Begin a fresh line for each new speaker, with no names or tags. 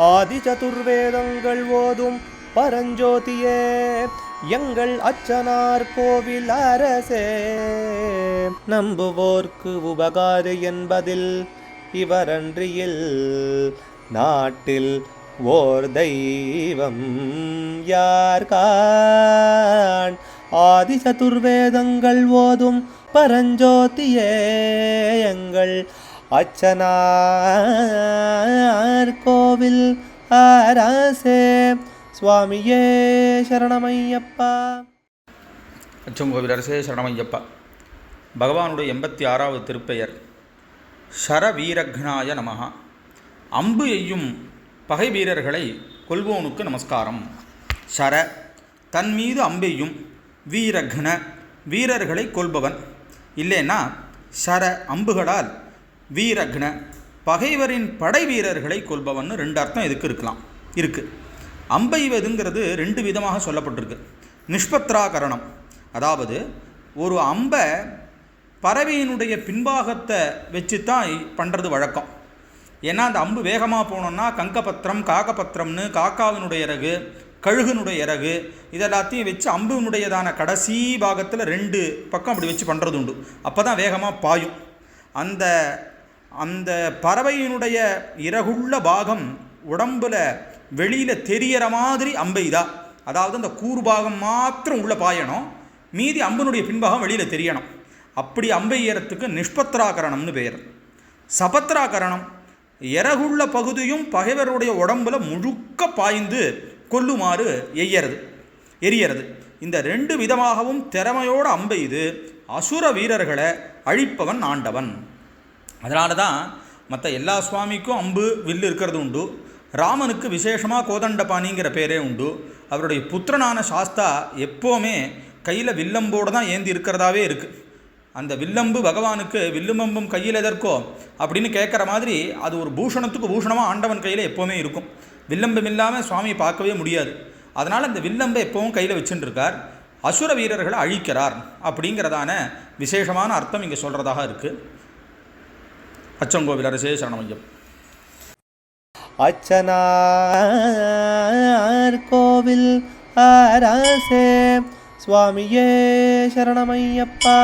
ஆதி சதுர்வேதங்கள் ஓதும் பரஞ்சோதியே எங்கள் அச்சனார் கோவில் அரசே. நம்புவோர்க்கு உபகாரி என்பதில் இவரன்றியில் நாட்டில் ஓர் தெய்வம் யார்கான். ஆதி சதுர்வேதங்கள் ஓதும் பரஞ்சோதியே எங்கள் அச்சனார் கோவில் அரசே. சுவாமியே சரணமையப்பா.
அச்சங்கோவில் அரசே சரணமையப்பா. பகவானுடைய 86வது திருப்பெயர் ஷரவீரக்னாய நமஹ. அம்பு எய்யும் பகை வீரர்களை கொல்வோனுக்கு நமஸ்காரம். ஷர தன் மீது அம்பெய்யும், வீரக்ன வீரர்களை கொல்பவன். இல்லைன்னா ஷர அம்புகளால், வீரக்ன பகைவரின் படை வீரர்களை கொல்பவன் 2 அர்த்தம் இதுக்கு இருக்குது. அம்பெய்வதுங்கிறது 2 விதமாக சொல்லப்பட்டிருக்கு. நிஷ்பத்ராகரணம், அதாவது ஒரு அம்பை பறவையினுடைய பின்பாகத்தை வச்சு தான் பண்ணுறது வழக்கம். ஏன்னா அந்த அம்பு வேகமாக போனோன்னா கங்கபத்திரம், காகபத்திரம்னு காக்காவினுடைய இறகு, கழுகுனுடைய இறகு இதெல்லாத்தையும் வச்சு அம்புனுடையதான கடைசி பாகத்தில் 2 பக்கம் அப்படி வச்சு பண்ணுறது உண்டு. அப்போ தான் வேகமாக பாயும். அந்த அந்த பறவையினுடைய இறகுள்ள பாகம் உடம்பில் வெளியில் தெரியற மாதிரி அம்பெய்தா, அதாவது அந்த கூறுபாகம் மாத்திரம் உள்ளே பாயணும், மீதி அம்பனுடைய பின்பாகம் வெளியில் தெரியணும். அப்படி அம்பெய்யறதுக்கு நிஷ்பத்ராகரணம்னு பெயர். சபத்ராகரணம் இறகுள்ள பகுதியும் பகைவருடைய உடம்பில் முழுக்க பாய்ந்து கொல்லுமாறு எரியறது. இந்த 2 விதமாகவும் திறமையோடு அம்பெய்து அசுர வீரர்களை அழிப்பவன் ஆண்டவன். அதனால தான் மற்ற எல்லா சுவாமிக்கும் அம்பு வில்லு இருக்கிறது உண்டு. ராமனுக்கு விசேஷமாக கோதண்டபாணிங்கிற பேரே உண்டு. அவருடைய புத்திரனான சாஸ்தா எப்போவுமே கையில் வில்லம்போடு தான் ஏந்தி இருக்கிறதாவே இருக்குது. அந்த வில்லம்பு பகவானுக்கு வில்லுமம்பும் கையில் எதற்கோ அப்படின்னு கேட்குற மாதிரி அது ஒரு பூஷணத்துக்கு பூஷணமாக ஆண்டவன் கையில் எப்போவுமே இருக்கும். வில்லம்பம் இல்லாமல் சுவாமியை பார்க்கவே முடியாது. அதனால் அந்த வில்லம்பை எப்போவும் கையில் வச்சுட்டு இருக்கார். அசுர வீரர்களை அழிக்கிறார் அப்படிங்கிறதான விசேஷமான அர்த்தம் இங்கே சொல்கிறதாக இருக்குது. அச்சங்கோவில் அரசே சரணமையம்.
அச்சனார் கோவில் அரசே. சுவாமியே சரணமையப்பா.